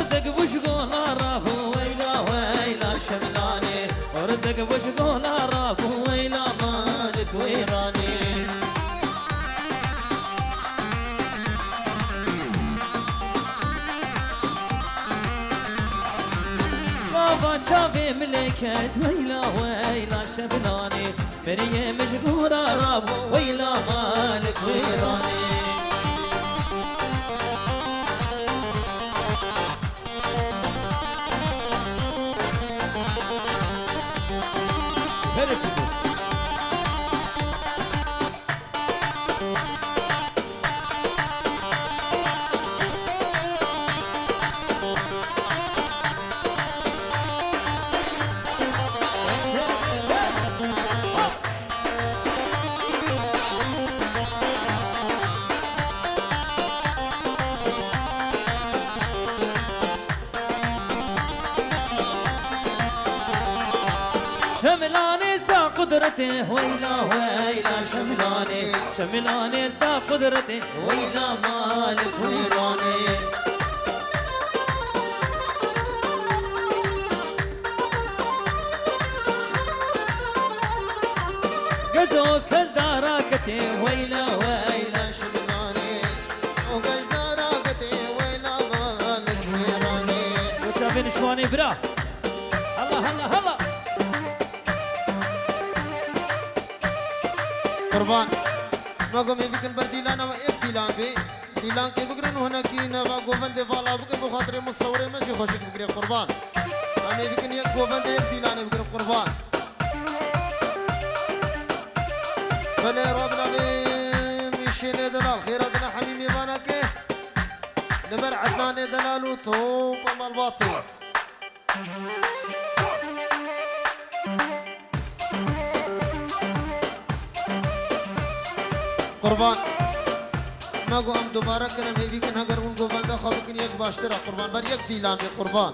وردك بشقول رافو ويلا ويلا شملاني وردك بشقول رافو ويلا مالك ويراني بابا شافي ملكت ويلا ويلا شملاني بريه مشقورة رافو ويلا مالك ويراني شملاني تا قدرته ويلا ويلا شملاني شملاني تا قدرته ويلا مالك ويراني قزوك الدراكتي ويلا ويلا شملاني وقز دراكتي ويلا مالك ويراني وشافين شواني برا الله الله الله قربان ما قوم يفكر برديلان ما يبديلان بي ديلان كي بكرن هنا كينا ما قوفن دفالا بكر بخاطر مصوري ماشي خوشك بكري قربان ما يفكر يك قوفن يبديلان بكر قربان فلي ربنا بي مشينا دلال خيراتنا حميمي مانك نبر عدنان دلالو توب مال باطل قربان ما قو ام دوباره کنم هیوی کن اگر اون گوونده خواب کن یک باشتره قربان بر یک دیلان به قربان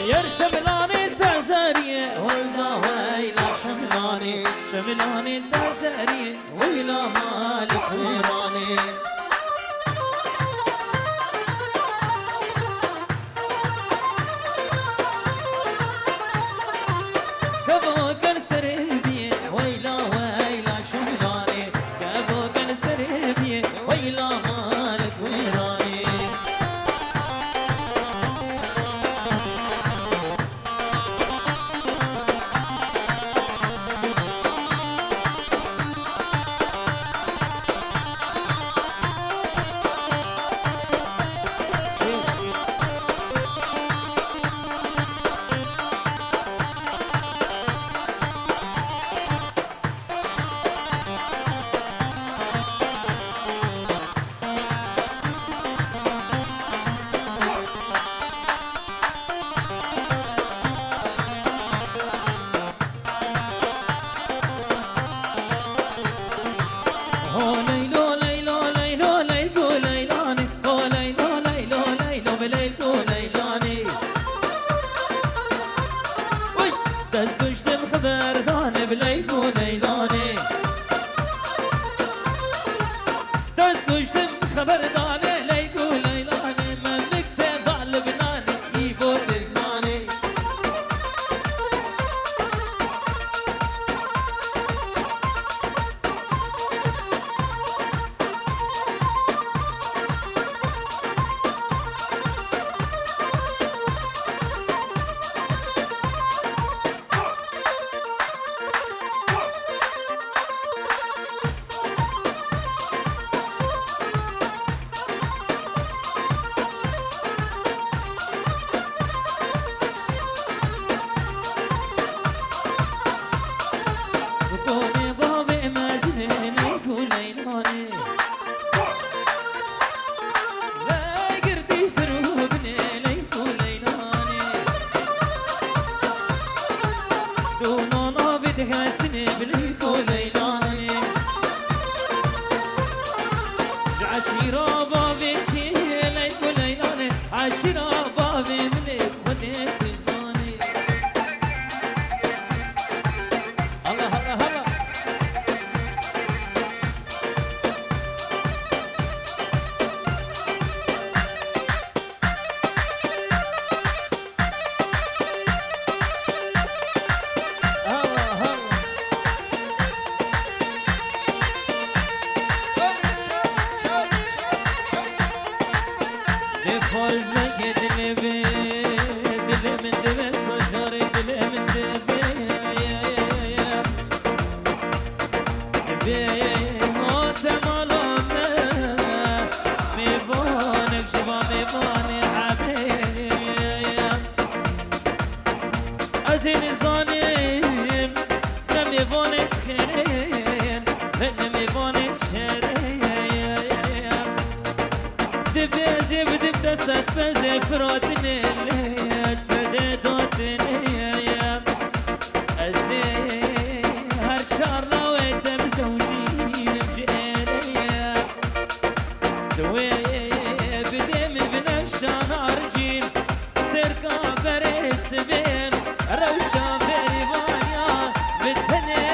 يا شملاني التزارية ويلا ويلا شملاني شملاني التزارية ويلا مالك ويراني كابو كان سربية ويلا ويلا شملاني كابو كان سربية ويلا مالك ويراني خبردانه لیکو لیلانه من مکسه با لبنانه ای بود زمانه عشيرة بابي كي ليلو ليلاني عشيرة بابي من خدت زاني الله الله الله فراتني اللي سددتني الزين هالشهر لو انت مزوجين بجيلي دوي بدم بنفس نار جيل تركا بريس بين روشة بريبانيا بالثني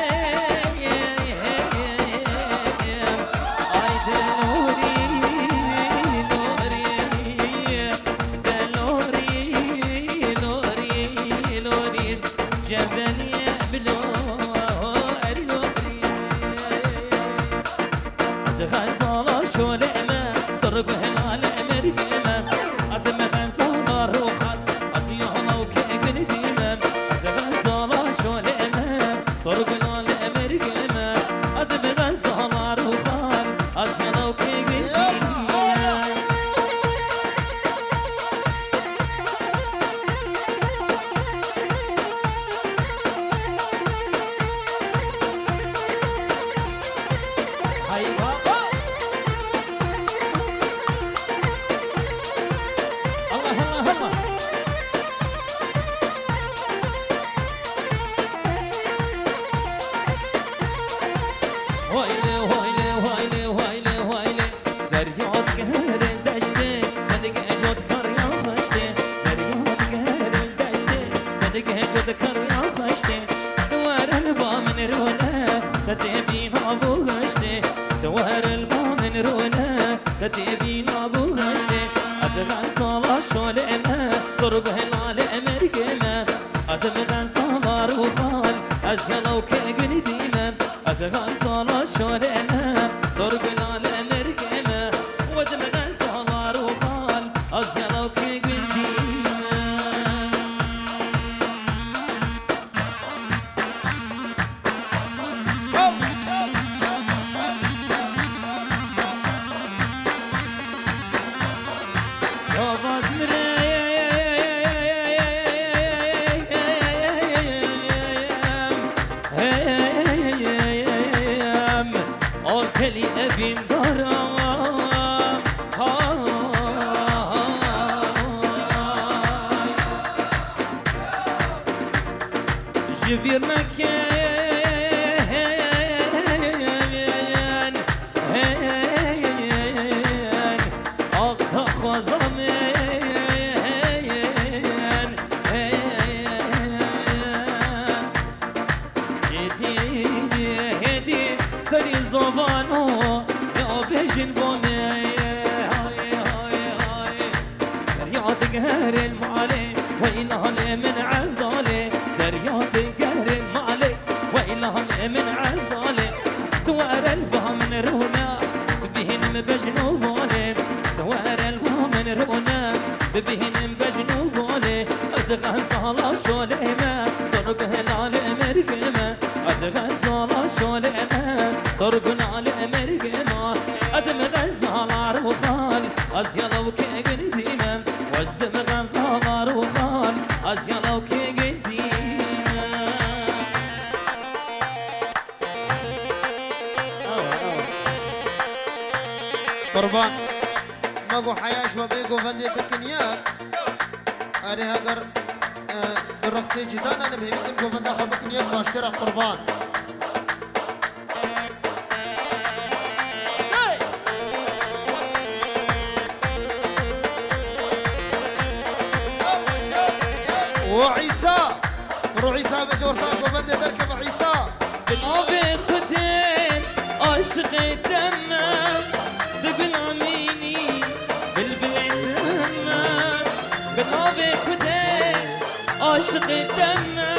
قربان ماگو حیاش و بیگو وندی بکنیات اره اگر در رقصی جدانا نمهی بکن گو ونده خو بکنیات باشتر قربان وعيسى روح عيسى باش ورطا قوفندي دركب عيسى بنوبي خدين عاشق تمام دبل عميني بالبلاد تمام بنوبي خدين عاشق تمام